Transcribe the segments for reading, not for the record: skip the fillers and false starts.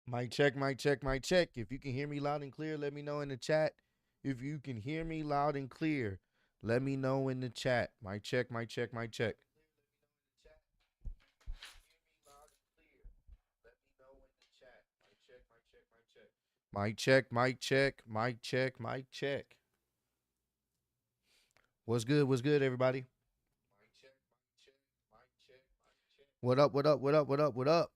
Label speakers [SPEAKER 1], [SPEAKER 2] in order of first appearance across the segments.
[SPEAKER 1] Mic check, mic check, mic check. If you can hear me loud and clear, let me know in the chat. If you can hear me loud and clear, let me know in the chat. Mic check, mic check, mic check. Mic check, mic check, mic check, mic check. What's good? What's good, everybody? What up? What up? What up? What up? What up?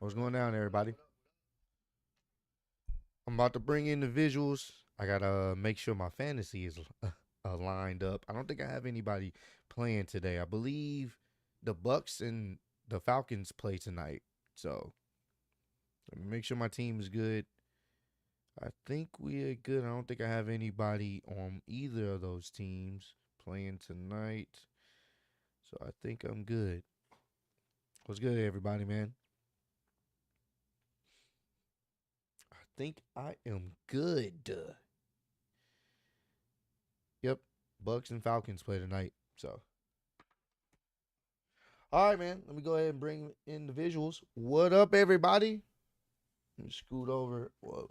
[SPEAKER 1] What's going down, everybody? I'm about to bring in the visuals. I gotta make sure my fantasy is lined up. I don't think I have anybody playing today. I believe the Bucks and the Falcons play tonight. So let me make sure my team is good. I think we are good. I don't think I have anybody on either of those teams playing tonight. So I think I'm good. What's good, everybody, man? I think I am good. Yep. Bucks and Falcons play tonight. So all right, man. Let me go ahead and bring in the visuals. What up, everybody? Let me scoot over. Whoa.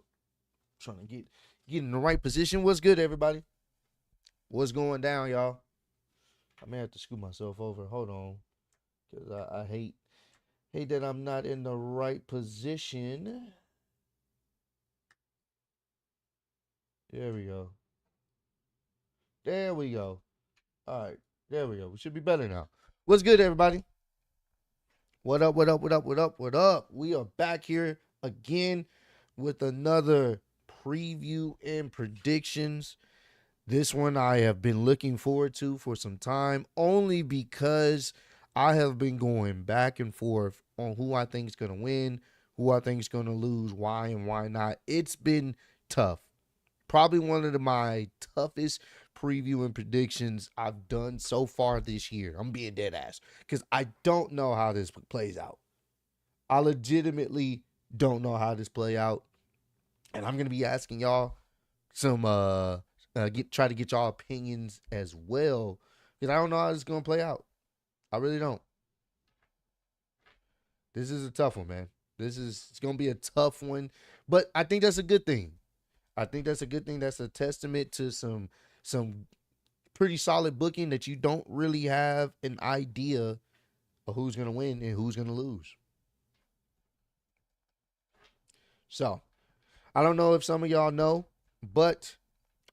[SPEAKER 1] Trying to get in the right position. What's good, everybody? What's going down, y'all? I may have to scoot myself over. Hold on. Because I hate that I'm not in the right position. There we go. There we go. All right. There we go. We should be better now. What's good, everybody? What up, what up, what up, what up, what up? We are back here again with another preview and predictions. This one I have been looking forward to for some time, only because I have been going back and forth on who I think is going to win, who I think is going to lose, why and why not. It's been tough. Probably one of my toughest preview and predictions I've done so far this year. I'm being dead ass because I don't know how this plays out. I legitimately don't know how this play out, and I'm gonna be asking y'all some try to get y'all opinions as well because I don't know how this is gonna play out. I really don't. This is a tough one, man. It's gonna be a tough one, but I think that's a good thing. I think that's a good thing. That's a testament to some pretty solid booking that you don't really have an idea of who's gonna win and who's gonna lose. So I don't know if some of y'all know, but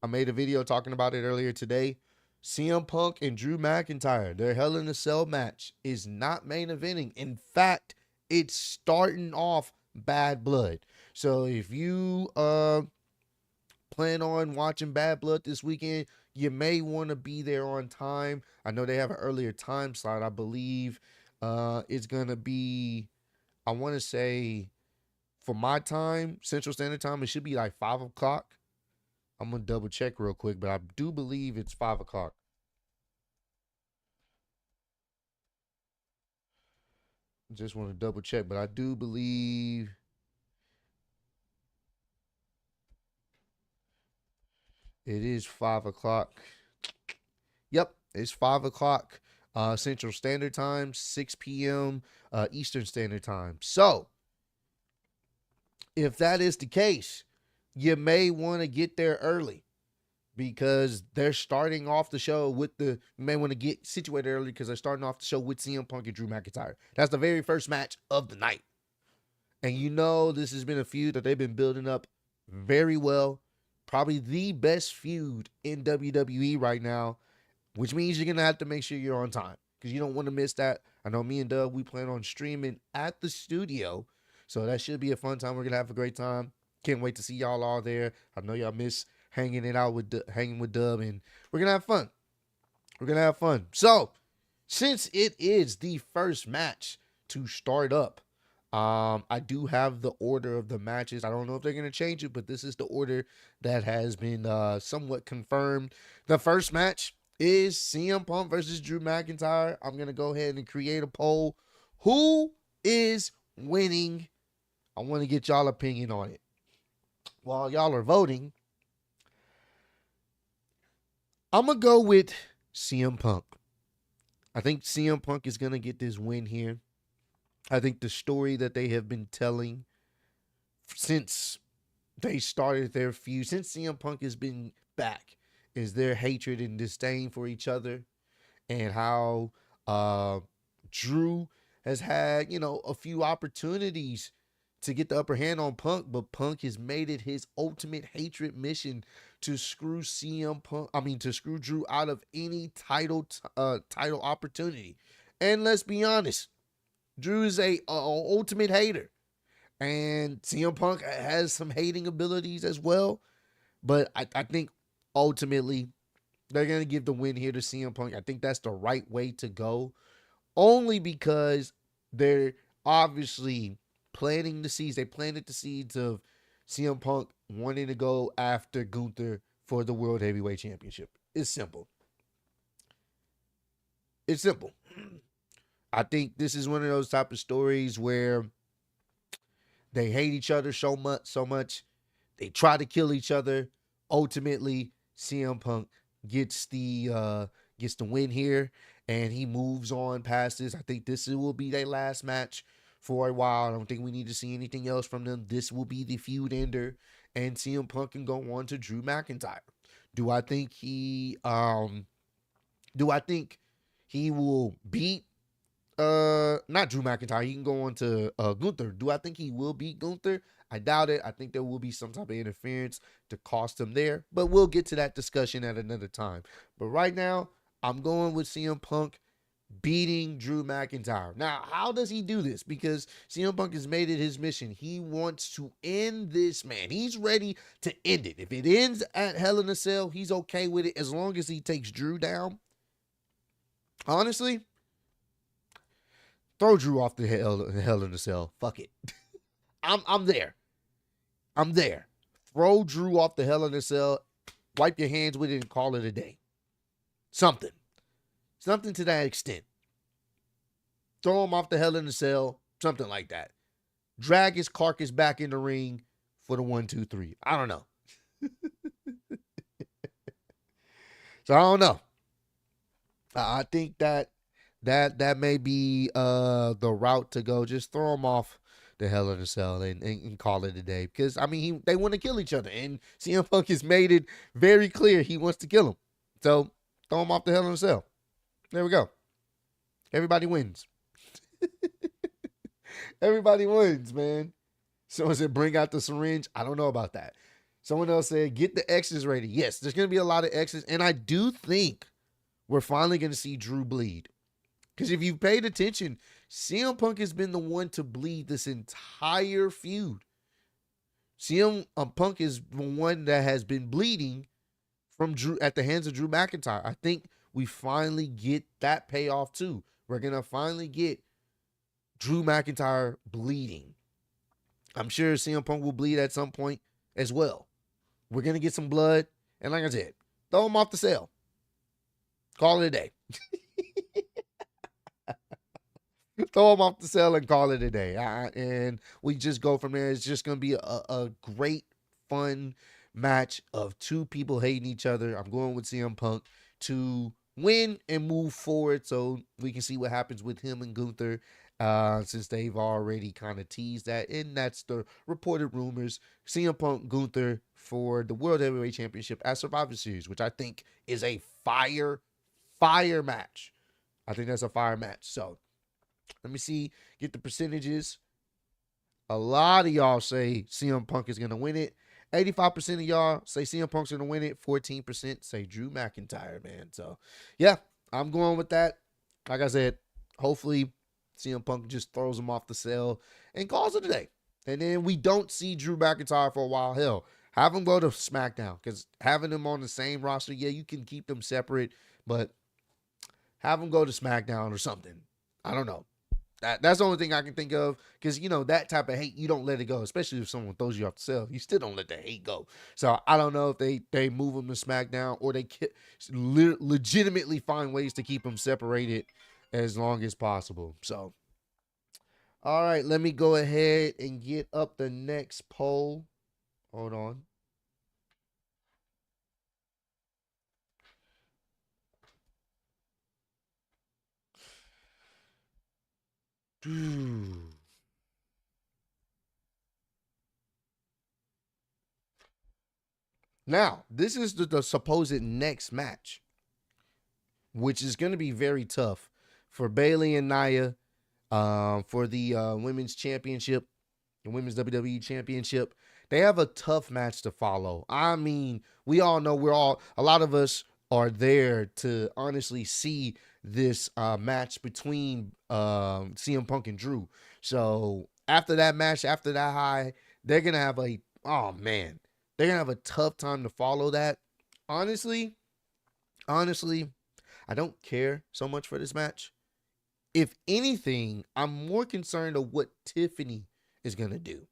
[SPEAKER 1] I made a video talking about it earlier today. CM Punk and Drew McIntyre, their Hell in a Cell match is not main eventing. In fact, it's starting off Bad Blood. So if you plan on watching Bad Blood this weekend, you may want to be there on time. I know they have an earlier time slot. I believe it's going to be, I want to say, for my time, Central Standard Time, it should be like 5 o'clock. I'm going to double check real quick, but I do believe it's 5 o'clock. Just want to double check, but I do believe it is 5 o'clock. Yep, it's 5 o'clock Central Standard Time, 6 p.m. Eastern Standard Time. So, if that is the case, you may want to get there early because they're starting off the show with you may want to get situated early because they're starting off the show with CM Punk and Drew McIntyre. That's the very first match of the night. And you know this has been a feud that they've been building up very well. Probably the best feud in WWE right now, which means you're going to have to make sure you're on time because you don't want to miss that. I know me and Doug, we plan on streaming at the studio. So that should be a fun time. We're going to have a great time. Can't wait to see y'all all there. I know y'all miss hanging with Dub, and we're going to have fun. We're going to have fun. So since it is the first match to start up, I do have the order of the matches. I don't know if they're going to change it, but this is the order that has been somewhat confirmed. The first match is CM Punk versus Drew McIntyre. I'm going to go ahead and create a poll. Who is winning? I want to get y'all opinion on it. While y'all are voting, I'm going to go with CM Punk. I think CM Punk is going to get this win here. I think the story that they have been telling since they started their feud, since CM Punk has been back, is their hatred and disdain for each other, and how uh, Drew has had, a few opportunities to get the upper hand on Punk, but Punk has made it his ultimate hatred mission to screw CM Punk. I mean, to screw Drew out of any title opportunity. And let's be honest, Drew is a ultimate hater, and CM Punk has some hating abilities as well. But I think ultimately they're gonna give the win here to CM Punk. I think that's the right way to go, only because they're obviously planting the seeds. They planted the seeds of CM Punk wanting to go after Gunther for the World Heavyweight Championship. It's simple. It's simple. I think this is one of those type of stories where they hate each other so much. They try to kill each other. Ultimately, CM Punk gets the win here, and he moves on past this. I think this will be their last match for a while. I don't think we need to see anything else from them. This will be the feud ender, and CM Punk can go on to Drew McIntyre. Do I think he do I think he will beat not Drew McIntyre? He can go on to Gunther. Do I think he will beat Gunther? I doubt it. I think there will be some type of interference to cost him there, but we'll get to that discussion at another time. But right now, I'm going with CM Punk beating Drew McIntyre. Now, how does he do this? Because CM Punk has made it his mission. He wants to end this, man. He's ready to end it. If it ends at Hell in a Cell, he's okay with it as long as he takes Drew down. Honestly, throw Drew off the Hell in a Cell. Fuck it. I'm there. I'm there. Throw Drew off the Hell in a Cell. Wipe your hands with it and call it a day. Something. Something to that extent. Throw him off the Hell in a Cell. Something like that. Drag his carcass back in the ring for the 1, 2, 3. I don't know. So I don't know. I think that may be the route to go. Just throw him off the Hell in a Cell and call it a day. Because I mean they want to kill each other, and CM Punk has made it very clear he wants to kill him. So throw him off the Hell in a Cell. There we go. Everybody wins. Everybody wins, man. Someone said bring out the syringe. I don't know about that. Someone else said get the X's ready. Yes, there's gonna be a lot of X's, and I do think we're finally gonna see Drew bleed. Because if you've paid attention, CM Punk has been the one to bleed this entire feud. CM Punk is the one that has been bleeding from Drew at the hands of Drew McIntyre. I think we finally get that payoff too. We're gonna finally get Drew McIntyre bleeding. I'm sure CM Punk will bleed at some point as well. We're gonna get some blood, and like I said, throw him off the cell. Call it a day. Throw him off the cell and call it a day. And we just go from there. It's just going to be a great, fun match of two people hating each other. I'm going with CM Punk to win and move forward so we can see what happens with him and Gunther since they've already kind of teased that. And that's the reported rumors. CM Punk, Gunther for the World Heavyweight Championship at Survivor Series, which I think is a fire match. I think that's a fire match. So, let me see, get the percentages. A lot of y'all say CM Punk is going to win it. 85% of y'all say CM Punk's going to win it. 14% say Drew McIntyre, man. So, yeah, I'm going with that. Like I said, hopefully CM Punk just throws him off the cell and calls it a day. And then we don't see Drew McIntyre for a while. Hell, have him go to SmackDown because having them on the same roster, yeah, you can keep them separate, but have them go to SmackDown or something. I don't know. That's the only thing I can think of because, that type of hate, you don't let it go, especially if someone throws you off the cell. You still don't let the hate go. So I don't know if they move them to SmackDown or they legitimately find ways to keep them separated as long as possible. So, all right, let me go ahead and get up the next poll. Hold on. Now, this is the supposed next match, which is going to be very tough for Bayley and Nia for the women's championship, the women's WWE championship. They have a tough match to follow. I mean, we all know a lot of us are there to honestly see this match between CM Punk and Drew. So after that match, after that high, they're going to have oh man, they're going to have a tough time to follow that. Honestly, I don't care so much for this match. If anything, I'm more concerned of what Tiffany is going to do.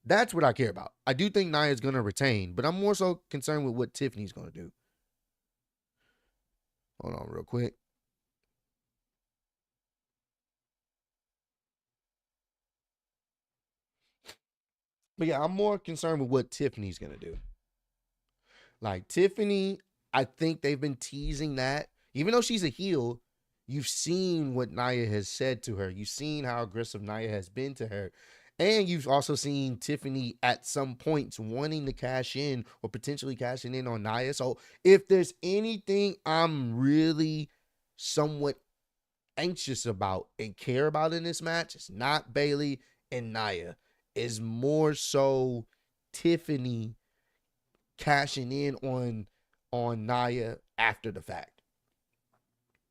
[SPEAKER 1] That's what I care about. I do think Nia is going to retain, but I'm more so concerned with what Tiffany's going to do. Hold on real quick. But yeah, I'm more concerned with what Tiffany's going to do. Like Tiffany, I think they've been teasing that. Even though she's a heel, you've seen what Nia has said to her. You've seen how aggressive Nia has been to her. And you've also seen Tiffany at some points wanting to cash in or potentially cashing in on Nia. So if there's anything I'm really somewhat anxious about and care about in this match, it's not Bayley and Nia. It's more so Tiffany cashing in on Nia after the fact.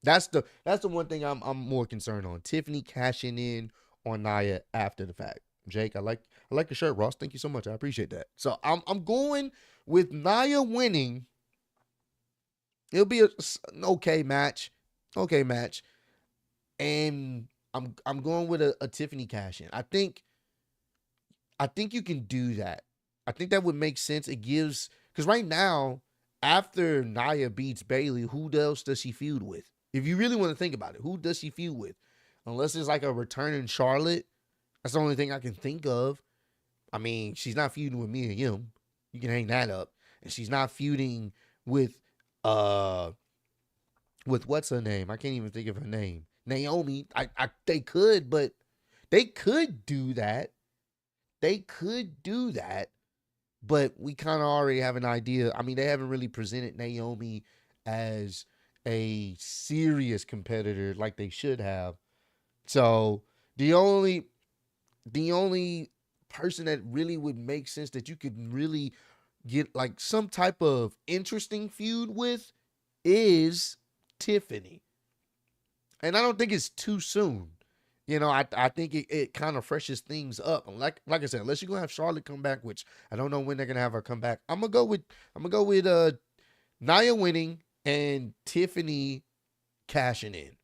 [SPEAKER 1] That's the one thing I'm more concerned on. Tiffany cashing in on Nia after the fact. Jake, I like your shirt, Ross. Thank you so much. I appreciate that. So I'm going with Nia winning. It'll be an okay match. Okay match. And I'm going with a Tiffany cash in. I think you can do that. I think that would make sense. It gives, because right now, after Nia beats Bayley, who else does she feud with? If you really want to think about it, who does she feud with? Unless it's like a return in Charlotte. That's the only thing I can think of. I mean, she's not feuding with Mia Yim. You can hang that up. And she's not feuding with what's her name? I can't even think of her name. Naomi. They could, but they could do that. They could do that, but we kind of already have an idea. I mean, they haven't really presented Naomi as a serious competitor like they should have. So the only person that really would make sense that you could really get like some type of interesting feud with is Tiffany. And I don't think it's too soon. I think it kind of freshes things up. Like I said, unless you're gonna have Charlotte come back, which I don't know when they're gonna have her come back. I'm gonna go with Nia winning and Tiffany cashing in.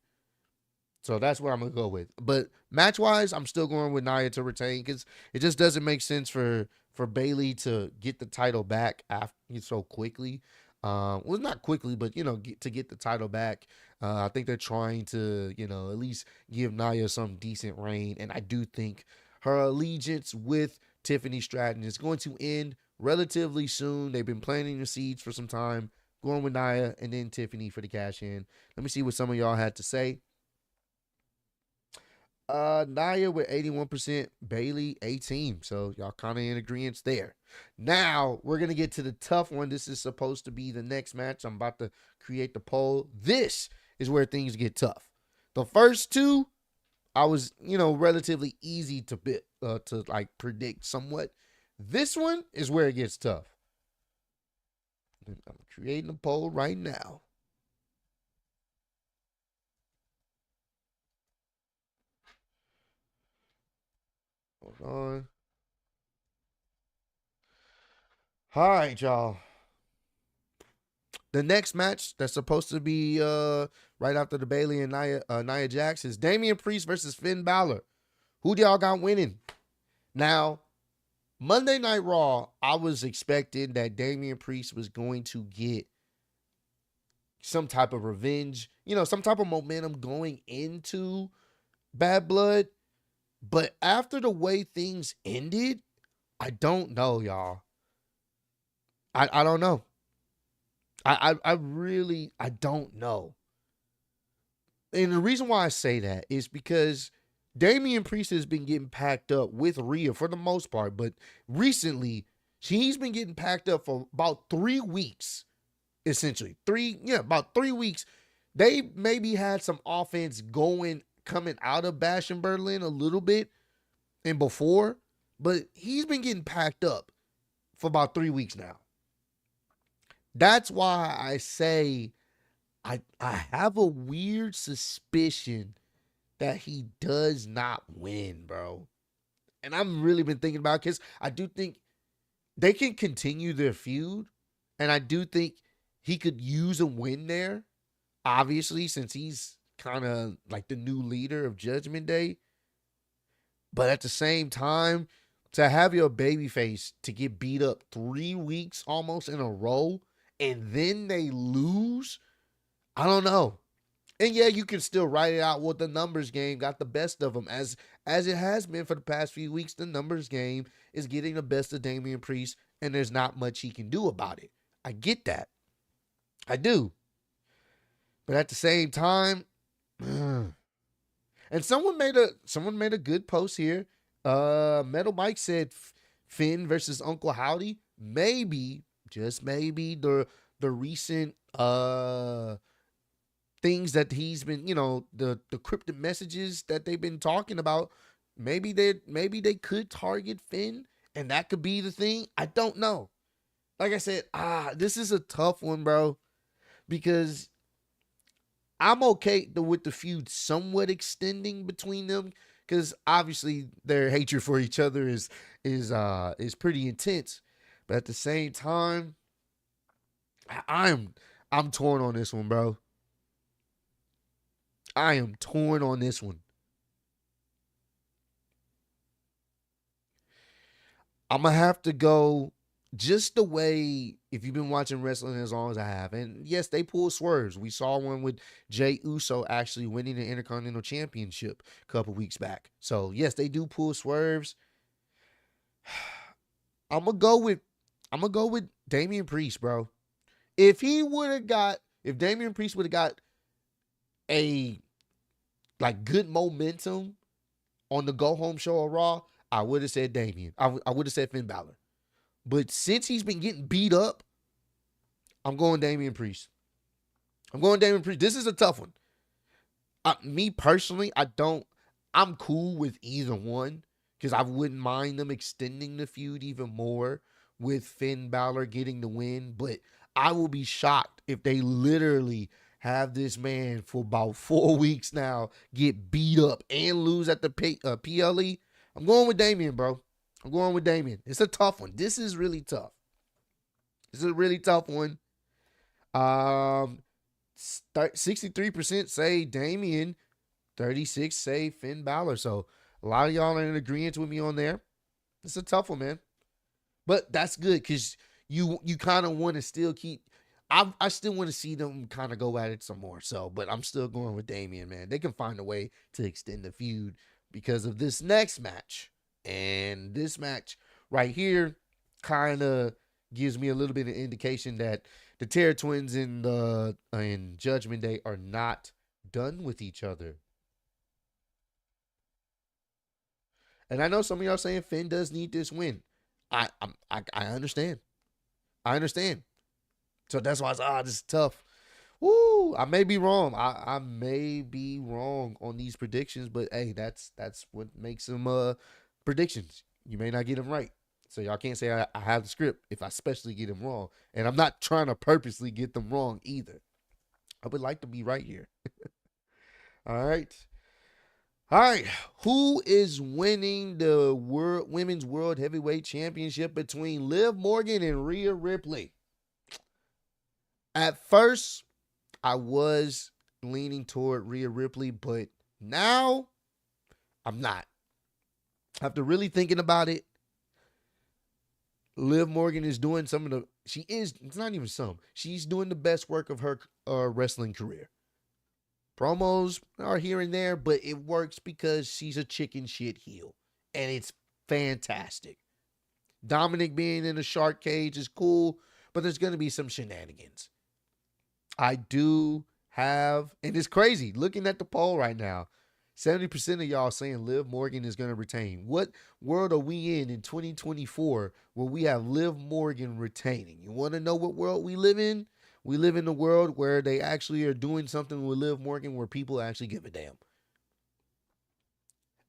[SPEAKER 1] So that's what I'm gonna go with. But match wise, I'm still going with Nia to retain because it just doesn't make sense for Bayley to get the title back after so quickly. Well, not quickly, but to get the title back. I think they're trying to at least give Nia some decent reign, and I do think her allegiance with Tiffany Stratton is going to end relatively soon. They've been planting the seeds for some time. Going with Nia and then Tiffany for the cash in. Let me see what some of y'all had to say. Nia with 81%, Bayley 18. So y'all kind of in agreement there. Now we're gonna get to the tough one. This is supposed to be the next match. I'm about to create the poll. This is where things get tough. The first two, I was relatively easy to like predict somewhat. This one is where it gets tough. I'm creating a poll right now. Hold on. All right, y'all. The next match that's supposed to be right after the Bayley and Nia Jax is Damian Priest versus Finn Balor. Who do y'all got winning? Now, Monday Night Raw, I was expecting that Damian Priest was going to get some type of revenge, some type of momentum going into Bad Blood. But after the way things ended, I don't know, y'all. I don't know. I really don't know. And the reason why I say that is because Damian Priest has been getting packed up with Rhea for the most part, but recently she's been getting packed up for about 3 weeks, essentially. About 3 weeks. They maybe had some offense coming out of Bash in Berlin a little bit and before, but he's been getting packed up for about 3 weeks now. That's why I say I have a weird suspicion that he does not win, bro. And I've really been thinking about it because I do think they can continue their feud. And I do think he could use a win there, obviously, since he's kind of like the new leader of Judgment Day. But at the same time, to have your babyface to get beat up 3 weeks almost in a row and then they lose, I don't know. And yeah, you can still write it out with the numbers game got the best of them as it has been for the past few weeks. The numbers game is getting the best of Damian Priest, and there's not much he can do about it. I get that. I do. But at the same time, and someone made a good post here. Metal Mike said Finn versus Uncle Howdy. Maybe, just maybe, the recent things that he's been, the cryptic messages that they've been talking about, maybe they could target Finn, and that could be the thing. I don't know. Like I said, this is a tough one, bro, because I'm okay with the feud somewhat extending between them, because obviously their hatred for each other is pretty intense. But at the same time, I'm torn on this one, bro. I am torn on this one. I'm going to have to go just the way, if you've been watching wrestling as long as I have. And yes, they pull swerves. We saw one with Jey Uso actually winning the Intercontinental Championship a couple weeks back. So yes, they do pull swerves. I'm going to go with Damian Priest, bro. If Damian Priest would have got a good momentum on the go home show of Raw, I would have said Damian. I would have said Finn Balor. But since he's been getting beat up, I'm going Damian Priest. This is a tough one. Me personally, I'm cool with either one because I wouldn't mind them extending the feud even more with Finn Balor getting the win. But I will be shocked if they literally have this man for about 4 weeks now get beat up and lose at the PLE. I'm going with Damian, bro. I'm going with Damian. It's a tough one. This is really tough. This is a really tough one. 63% say Damian, 36% say Finn Balor. So a lot of y'all are in agreement with me on there. It's a tough one, man. But that's good because you kind of want to still keep. I still want to see them kind of go at it some more. So, but I'm still going with Damian, man. They can find a way to extend the feud because of this next match. And this match right here kind of gives me a little bit of indication that the Terror Twins in Judgment Day are not done with each other. And I know some of y'all saying Finn does need this win. I understand. I understand. So that's why I was this is tough. Woo! I may be wrong. I may be wrong on these predictions, but hey, that's what makes them predictions. You may not get them right. So y'all can't say I have the script if I especially get them wrong. And I'm not trying to purposely get them wrong either. I would like to be right here. All right. All right. Who is winning the Women's World Heavyweight Championship between Liv Morgan and Rhea Ripley? At first, I was leaning toward Rhea Ripley, but now I'm not. After really thinking about it, Liv Morgan is doing it's not even some. She's doing the best work of her wrestling career. Promos are here and there, but it works because she's a chicken shit heel. And it's fantastic. Dominic being in a shark cage is cool, but there's going to be some shenanigans. I do have, and it's crazy, looking at the poll right now, 70% of y'all saying Liv Morgan is going to retain. What world are we in 2024 where we have Liv Morgan retaining? You want to know what world we live in? We live in a world where they actually are doing something with Liv Morgan where people actually give a damn.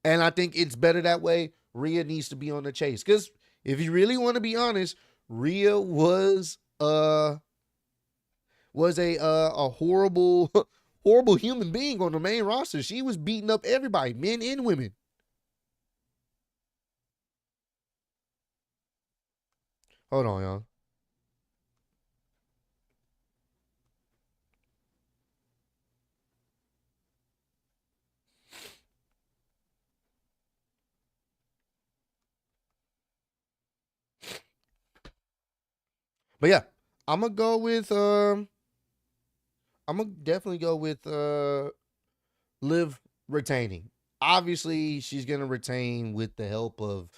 [SPEAKER 1] And I think it's better that way. Rhea needs to be on the chase. Because if you really want to be honest, Rhea was a horrible horrible human being on the main roster. She was beating up everybody, men and women. Hold on, y'all. But yeah, I'm gonna go with I'm gonna definitely go with Liv retaining. Obviously, she's gonna retain with the help of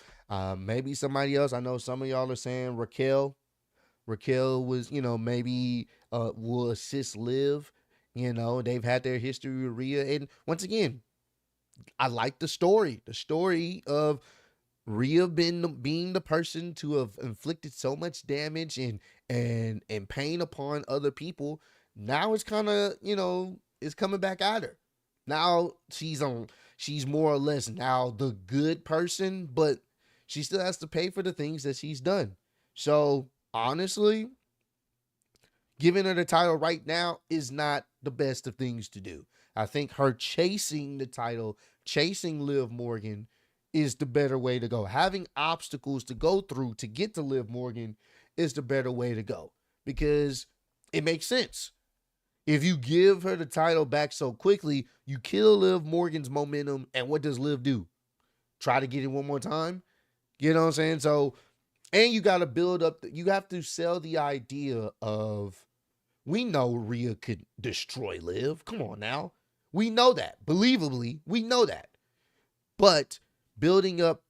[SPEAKER 1] maybe somebody else. I know some of y'all are saying Raquel. Raquel was, maybe will assist Liv. They've had their history with Rhea. And once again, I like the story. The story of Rhea being the person to have inflicted so much damage and pain upon other people. Now it's kind of, it's coming back at her. Now she's more or less now the good person, but she still has to pay for the things that she's done. So honestly, giving her the title right now is not the best of things to do. I think her chasing the title, chasing Liv Morgan, is the better way to go. Having obstacles to go through to get to Liv Morgan is the better way to go because it makes sense. If you give her the title back so quickly, you kill Liv Morgan's momentum, and what does Liv do? Try to get it one more time? You know what I'm saying? So, and you got to build up, you have to sell the idea of, we know Rhea could destroy Liv. Come on now. We know that. Believably, we know that. But building up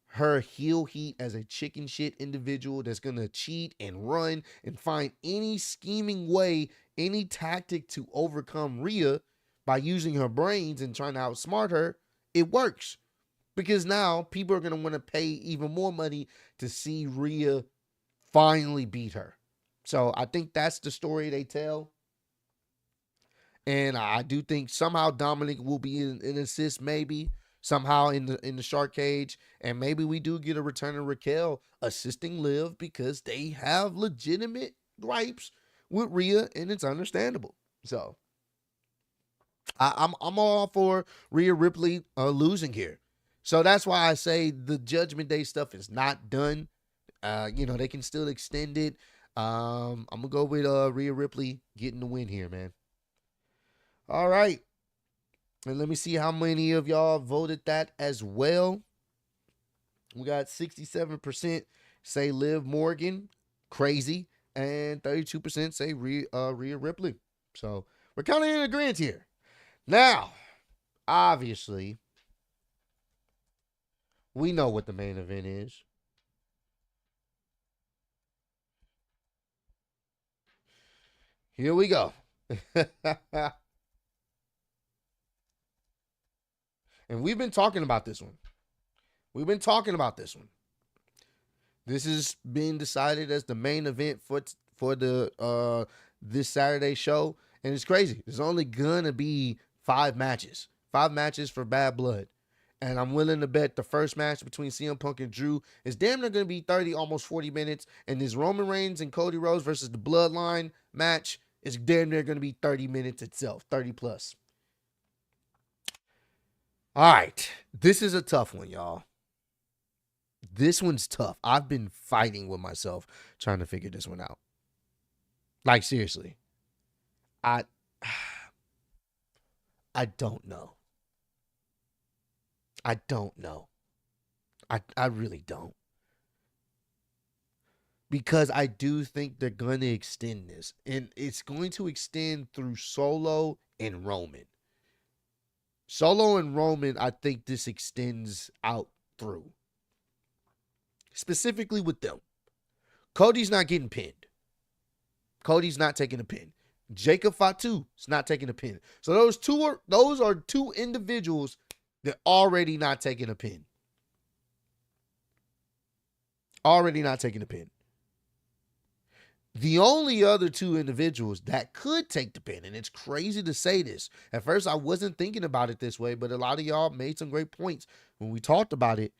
[SPEAKER 1] her heel heat as a chicken shit individual that's going to cheat and run and find any scheming way, any tactic to overcome Rhea by using her brains and trying to outsmart her, it works. Because now people are going to want to pay even more money to see Rhea finally beat her. So I think that's the story they tell. And I do think somehow Dominic will be an assist, maybe somehow in the shark cage, and maybe we do get a return of Raquel assisting Liv because they have legitimate gripes with Rhea, and it's understandable. So I'm all for Rhea Ripley losing here. So that's why I say the Judgment Day stuff is not done. They can still extend it. I'm gonna go with Rhea Ripley getting the win here, man. All right. And let me see how many of y'all voted that as well. We got 67% say Liv Morgan, crazy, and 32% say Rhea Ripley. So we're kind of in agreement here. Now, obviously, we know what the main event is. Here we go. And we've been talking about this one. This has been decided as the main event for the this Saturday show, and it's crazy. There's only gonna be 5 matches for Bad Blood, and I'm willing to bet the first match between CM Punk and Drew is damn near gonna be 30, almost 40 minutes, and this Roman Reigns and Cody Rhodes versus the Bloodline match is damn near gonna be 30 minutes itself, 30 plus. All right, this is a tough one, y'all. This one's tough. I've been fighting with myself trying to figure this one out. Like, seriously. I I don't know. I don't know. I really don't. Because I do think they're going to extend this. And it's going to extend through Solo and Roman. Solo and Roman, I think this extends out through. Specifically with them. Cody's not getting pinned. Cody's not taking a pin. Jacob Fatu is not taking a pin. So those are two individuals that already not taking a pin. Already not taking a pin. The only other two individuals that could take the pin, and it's crazy to say this. At first, I wasn't thinking about it this way, but a lot of y'all made some great points when we talked about it.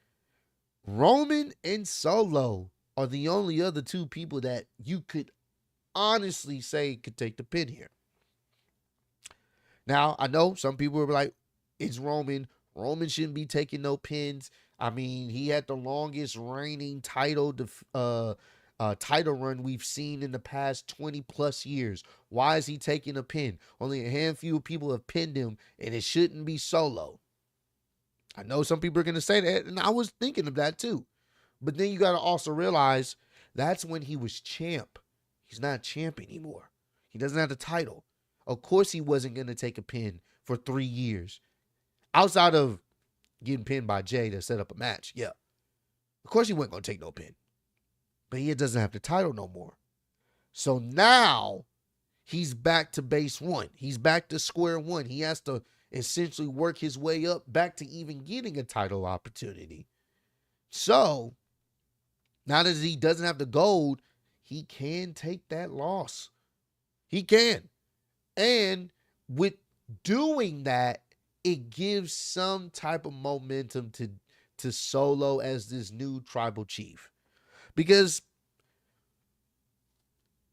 [SPEAKER 1] Roman and Solo are the only other two people that you could honestly say could take the pin here. Now, I know some people were like, it's Roman. Roman shouldn't be taking no pins. I mean, he had the longest reigning title run we've seen in the past 20 plus years. Why is he taking a pin? Only a handful of people have pinned him, and it shouldn't be Solo. I know some people are going to say that, and I was thinking of that too. But then you got to also realize that's when he was champ. He's not champ anymore. He doesn't have the title. Of course he wasn't going to take a pin for 3 years. Outside of getting pinned by Jay to set up a match, yeah. Of course he wasn't going to take no pin. But he doesn't have the title no more. So now he's back to base one. He's back to square one. He has to essentially work his way up back to even getting a title opportunity. So now that he doesn't have the gold, he can take that loss. He can. And with doing that, it gives some type of momentum to Solo as this new tribal chief. Because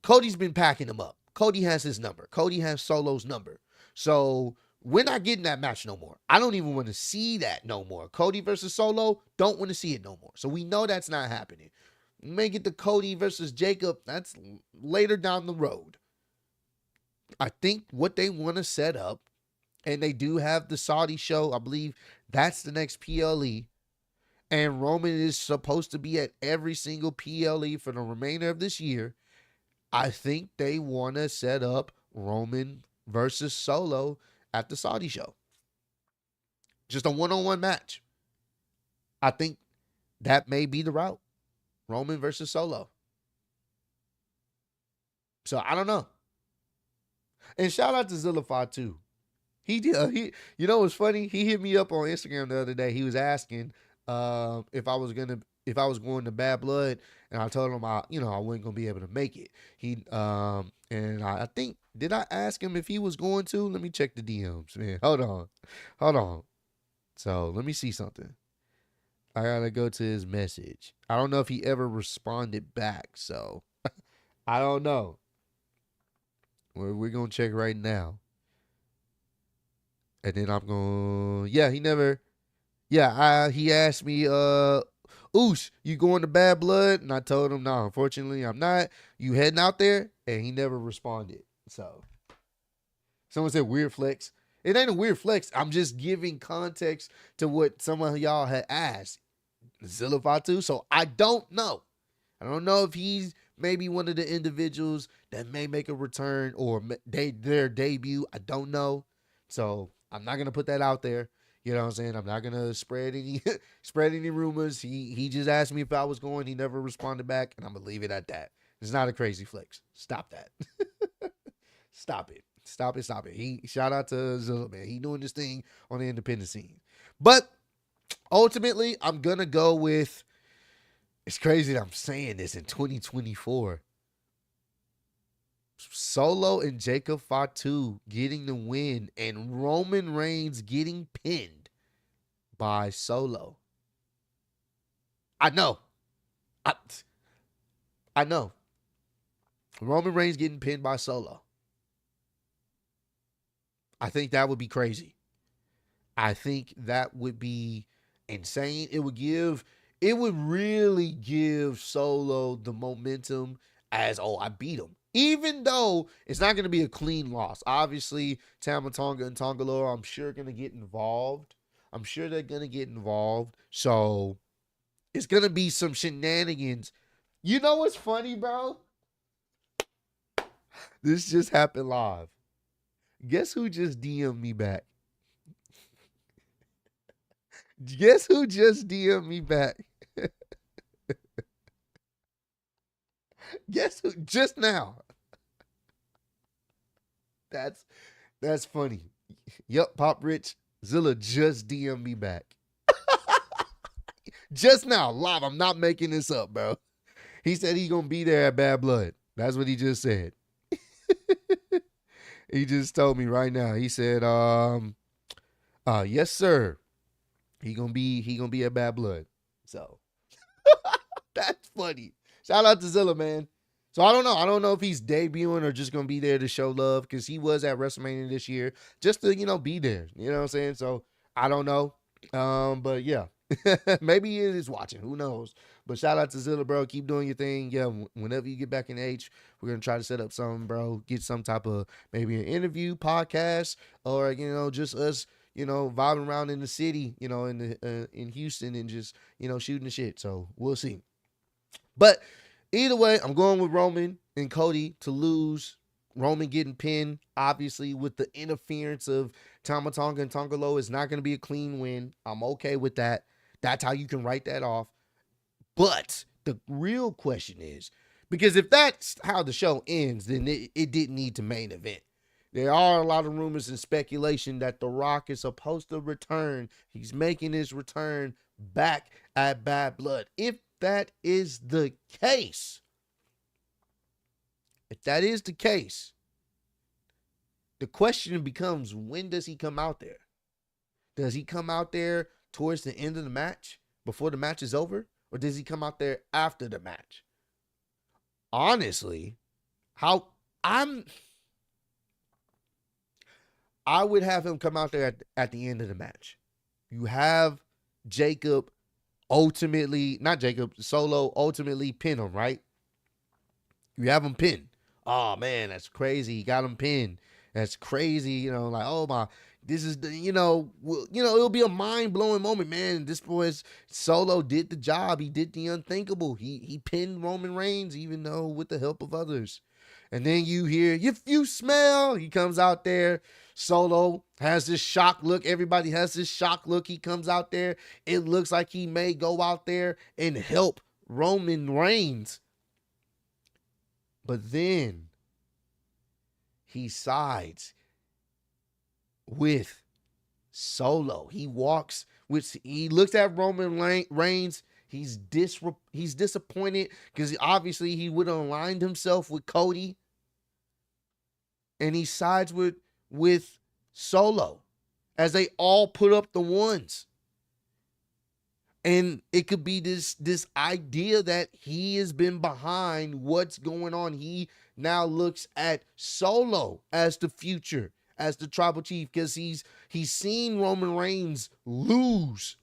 [SPEAKER 1] Cody's been packing him up. Cody has his number. Cody has Solo's number. So we're not getting that match no more. I don't even want to see that no more. Cody versus Solo, don't want to see it no more. So we know that's not happening. We may get the Cody versus Jacob. That's later down the road. I think what they want to set up, and they do have the Saudi show. I believe that's the next PLE. And Roman is supposed to be at every single PLE for the remainder of this year. I think they want to set up Roman versus Solo at the Saudi show. Just a one-on-one match. I think that may be the route. Roman versus Solo. So I don't know. And shout out to Zillify too. He did. You know what's funny? He hit me up on Instagram the other day. He was asking if I was going to Bad Blood, and I told him I wasn't gonna be able to make it. And I think, did I ask him if he was going to? Let me check the DMs, man. Hold on. So let me see something. I gotta go to his message. I don't know if he ever responded back, so I don't know. We're gonna check right now. And then I'm going, he never, he asked me, Oosh, you going to Bad Blood? And I told him, no, unfortunately, I'm not. You heading out there? And he never responded. So, someone said weird flex. It ain't a weird flex. I'm just giving context to what some of y'all had asked. Zillifatu. So, I don't know. I don't know if he's maybe one of the individuals that may make a return or their debut. I don't know. So, I'm not going to put that out there. You know what I'm saying? I'm not going to spread any rumors. He just asked me if I was going. He never responded back, and I'm going to leave it at that. It's not a crazy flex. Stop that. Stop it. Stop it. Shout out to Zilla, man. He doing this thing on the independent scene. But ultimately, I'm going to go with, it's crazy that I'm saying this in 2024. Solo and Jacob Fatu getting the win and Roman Reigns getting pinned by Solo. I know. I know. Roman Reigns getting pinned by Solo. I think that would be crazy. I think that would be insane. It would really give Solo the momentum as, I beat him. Even though it's not going to be a clean loss. Obviously, Tama Tonga and Tongalore, I'm sure, going to get involved. I'm sure they're going to get involved. So, it's going to be some shenanigans. You know what's funny, bro? This just happened live. Guess who just DM'd me back? Guess who just DM'd me back? Guess who? Just now. That's that's funny. Yup, Pop Rich. Zilla just DM me back. Just now, live. I'm not making this up, bro. He said he's gonna be there at Bad Blood. That's what he just said. He just told me right now. He said, yes, sir. He gonna be at Bad Blood. So that's funny. Shout out to Zilla, man. So I don't know. I don't know if he's debuting or just gonna be there to show love because he was at WrestleMania this year just to be there. You know what I'm saying? So I don't know. But yeah, maybe he is watching. Who knows? But shout out to Zilla, bro. Keep doing your thing. Yeah, whenever you get back in H, we're gonna try to set up something, bro. Get some type of maybe an interview, podcast, or just us, vibing around in the city, in Houston and just shooting the shit. So we'll see. But either way, I'm going with Roman and Cody to lose. Roman getting pinned, obviously, with the interference of Tama Tonga and Tonga Loa is not going to be a clean win. I'm okay with that. That's how you can write that off. But the real question is, because if that's how the show ends, then it didn't need to main event. There are a lot of rumors and speculation that The Rock is supposed to return. He's making his return back at Bad Blood. If that is the case, the question becomes, when does he come out there? Does he come out there towards the end of the match, before the match is over? Or does he come out there after the match? Honestly, I would have him come out there at the end of the match. You have Solo ultimately pin him, right? You have him pinned. Oh man, that's crazy. He got him pinned. That's crazy. Like, oh my, this is the, it'll be a mind-blowing moment, man. This boy's Solo did the job. He did the unthinkable. He pinned Roman Reigns, even though with the help of others. And then you hear, if you smell, he comes out there. Solo has this shock look. Everybody has this shock look. He comes out there. It looks like he may go out there and help Roman Reigns. But then he sides with Solo. He looks at Roman Reigns. He's disappointed because obviously he would have aligned himself with Cody. And he sides with Solo as they all put up the ones. And it could be this idea that he has been behind what's going on. He now looks at Solo as the future, as the tribal chief, because he's seen Roman Reigns lose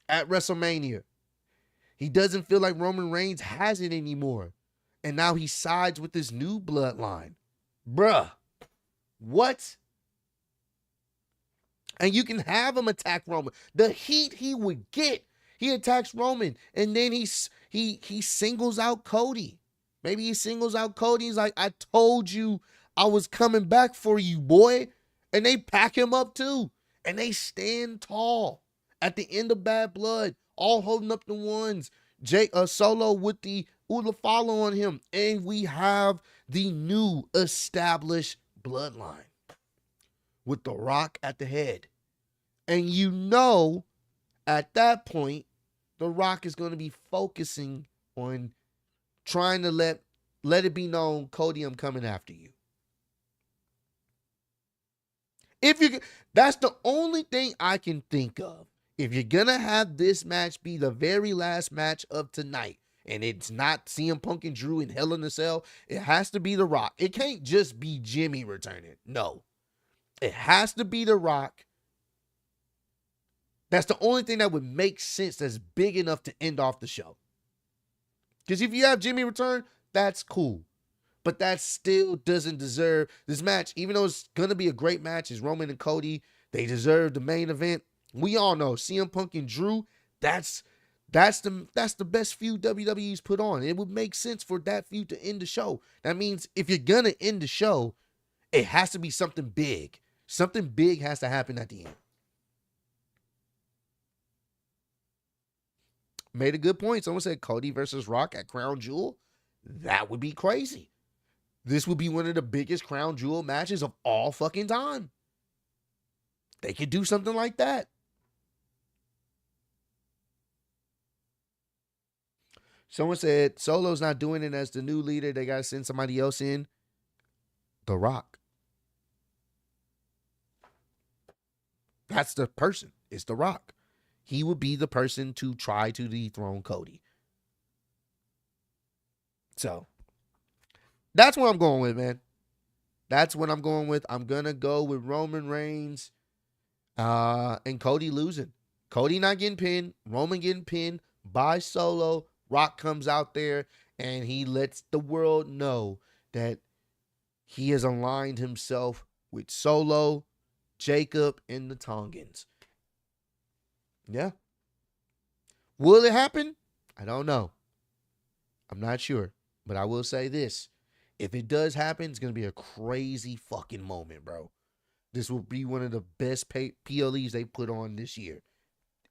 [SPEAKER 1] at WrestleMania. He doesn't feel like Roman Reigns has it anymore. And now he sides with this new bloodline. Bruh. What? And you can have him attack Roman. The heat he would get. He attacks Roman, and then he singles out Cody. Maybe he singles out Cody. He's like, I told you I was coming back for you, boy. And they pack him up too. And they stand tall at the end of Bad Blood, all holding up the ones. Solo with the Ula follow on him. And we have the new established bloodline with The Rock at the head. And at that point, The Rock is going to be focusing on trying to let it be known, Cody, I'm coming after you. That's the only thing I can think of. If you're going to have this match be the very last match of tonight, and it's not CM Punk and Drew in Hell in a Cell, it has to be The Rock. It can't just be Jimmy returning. No. It has to be The Rock. That's the only thing that would make sense that's big enough to end off the show. Because if you have Jimmy return, that's cool. But that still doesn't deserve this match. Even though it's going to be a great match, it's Roman and Cody. They deserve the main event. We all know CM Punk and Drew, that's the best feud WWE's put on. It would make sense for that feud to end the show. That means if you're going to end the show, it has to be something big. Something big has to happen at the end. Made a good point. Someone said Cody versus Rock at Crown Jewel. That would be crazy. This would be one of the biggest crown jewel matches of all fucking time. They could do something like that. Someone said Solo's not doing it as the new leader. They got to send somebody else in. The Rock. That's the person. It's The Rock. He would be the person to try to dethrone Cody. So, that's what I'm going with, man. That's what I'm going with. I'm going to go with Roman Reigns and Cody losing. Cody not getting pinned. Roman getting pinned by Solo. Rock comes out there and he lets the world know that he has aligned himself with Solo, Jacob, and the Tongans. Yeah. Will it happen? I don't know. I'm not sure. But I will say this. If it does happen, it's going to be a crazy fucking moment, bro. This will be one of the best PLEs they put on this year.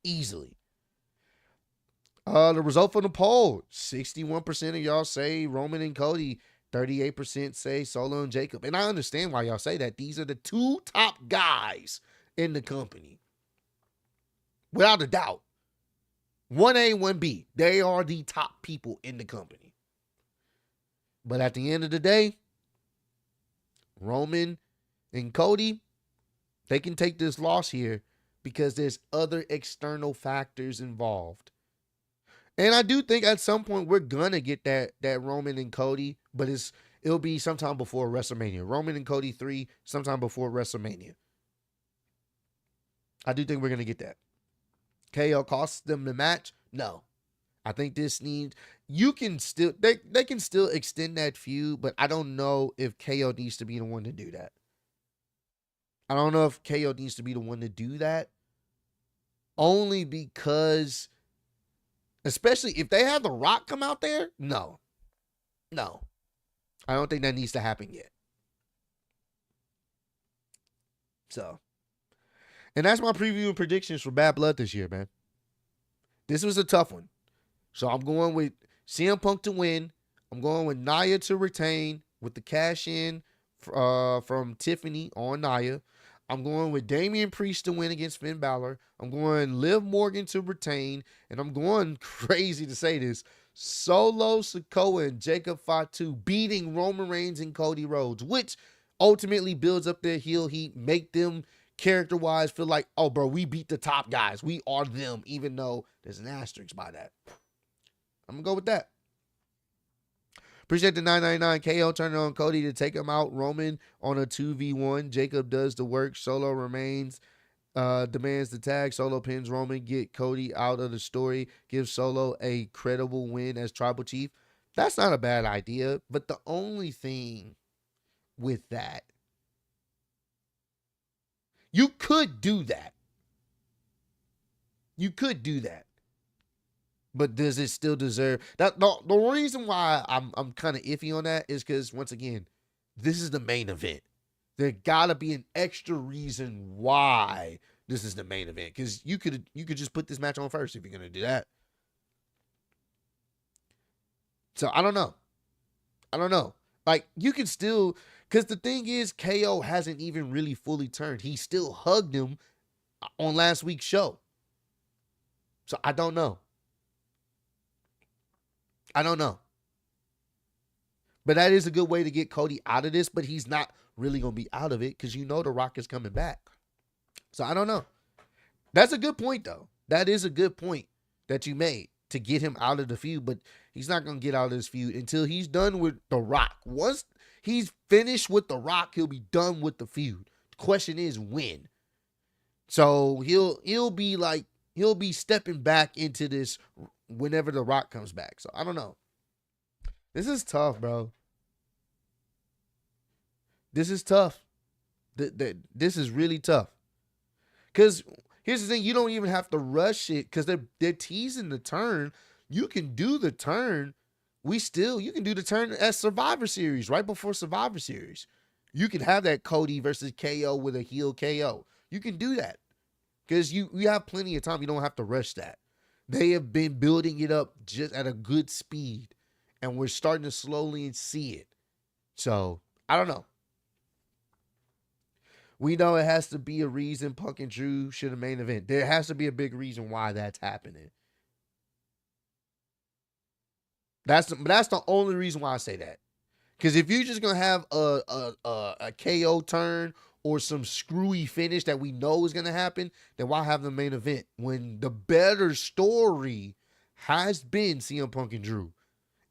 [SPEAKER 1] Easily. The result from the poll. 61% of y'all say Roman and Cody. 38% say Solo and Jacob. And I understand why y'all say that. These are the two top guys in the company. Without a doubt. 1A, 1B. They are the top people in the company. But at the end of the day, Roman and Cody, they can take this loss here because there's other external factors involved. And I do think at some point we're going to get that Roman and Cody, but it'll be sometime before WrestleMania. Roman and Cody 3, sometime before WrestleMania. I do think we're going to get that. KO costs them the match? No. I think this needs, you can still, they can still extend that feud, but I don't know if KO needs to be the one to do that. I don't know if KO needs to be the one to do that. Only because, especially if they have The Rock come out there, no. I don't think that needs to happen yet. So, and that's my preview and predictions for Bad Blood this year, man. This was a tough one. So I'm going with CM Punk to win. I'm going with Nia to retain with the cash in from Tiffany on Nia. I'm going with Damian Priest to win against Finn Balor. I'm going Liv Morgan to retain. And I'm going crazy to say this. Solo Sikoa and Jacob Fatu beating Roman Reigns and Cody Rhodes, which ultimately builds up their heel heat, make them character-wise feel like, oh, bro, we beat the top guys. We are them, even though there's an asterisk by that. I'm going to go with that. Appreciate the $9.99. KO turning on Cody to take him out. Roman on a 2v1. Jacob does the work. Solo remains, demands the tag. Solo pins Roman. Get Cody out of the story. Give Solo a credible win as Tribal Chief. That's not a bad idea. But the only thing with that, you could do that. You could do that. But does it still deserve that? The reason why I'm kind of iffy on that is because, once again, this is the main event. There gotta be an extra reason why this is the main event. Because you could just put this match on first if you're gonna do that. So I don't know. Like, you can still, because the thing is, KO hasn't even really fully turned. He still hugged him on last week's show. So I don't know. But that is a good way to get Cody out of this, but he's not really going to be out of it because The Rock is coming back. So I don't know. That's a good point, though. That is a good point that you made to get him out of the feud, but he's not going to get out of this feud until he's done with The Rock. Once he's finished with The Rock, he'll be done with the feud. The question is when. So he'll be stepping back into this whenever The Rock comes back. So I don't know. This is tough, bro. This is tough. This is really tough. Because here's the thing. You don't even have to rush it because they're teasing the turn. You can do the turn. You can do the turn as Survivor Series, right before Survivor Series. You can have that Cody versus KO with a heel KO. You can do that. Because you have plenty of time. You don't have to rush that. They have been building it up just at a good speed. And we're starting to slowly see it. So I don't know. We know it has to be a reason Punk and Drew should have main event. There has to be a big reason why that's happening. That's the only reason why I say that. Because if you're just gonna have a KO turn or some screwy finish that we know is gonna happen, then why have the main event when the better story has been CM Punk and Drew?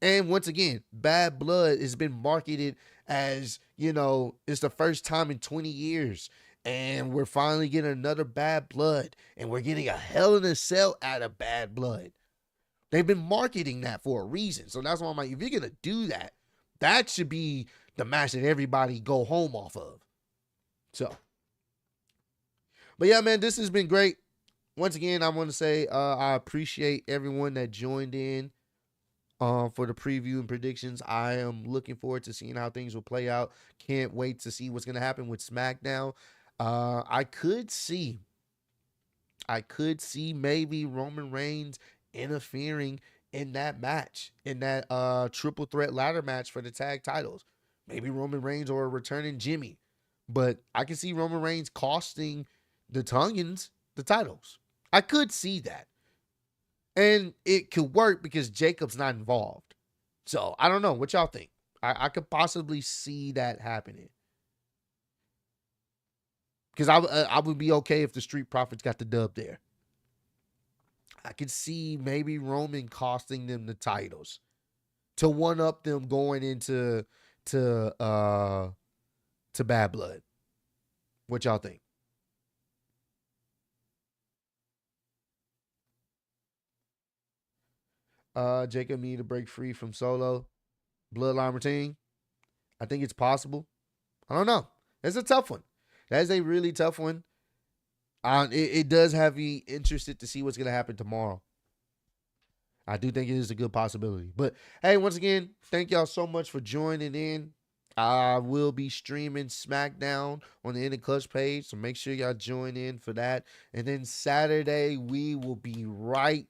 [SPEAKER 1] And once again, Bad Blood has been marketed as, it's the first time in 20 years. And we're finally getting another Bad Blood. And we're getting a Hell in a Cell out of Bad Blood. They've been marketing that for a reason. So that's why I'm like, if you're going to do that, that should be the match that everybody go home off of. So. But yeah, man, this has been great. Once again, I want to say I appreciate everyone that joined in for the preview and predictions. I am looking forward to seeing how things will play out. Can't wait to see what's going to happen with SmackDown. I could see maybe Roman Reigns interfering in that match, in that triple threat ladder match for the tag titles. Maybe Roman Reigns or a returning Jimmy. But I can see Roman Reigns costing the Tongans the titles. I could see that. And it could work because Jacob's not involved. So, I don't know. What y'all think? I could possibly see that happening. Because I would be okay if the Street Profits got the dub there. I could see maybe Roman costing them the titles to one-up them going into Bad Blood. What y'all think? Jacob need to break free from Solo. Bloodline routine. I think it's possible. I don't know. It's a tough one. That's a really tough one. It does have me interested to see what's going to happen tomorrow. I do think it is a good possibility. But hey, once again, thank y'all so much for joining in. I will be streaming SmackDown on the In the Clutch page, so make sure y'all join in for that. And then Saturday, we will be right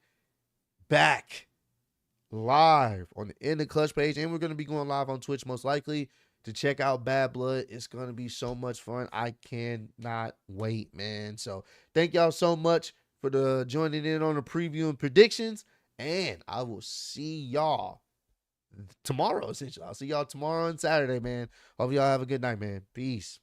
[SPEAKER 1] back live on the In the Clutch page, and we're going to be going live on Twitch most likely to check out Bad Blood. It's going to be so much fun. I cannot wait, man. So thank y'all so much for the joining in on the preview and predictions, and I will see y'all tomorrow, essentially. I'll see y'all tomorrow and Saturday, man. Hope y'all have a good night, man. Peace.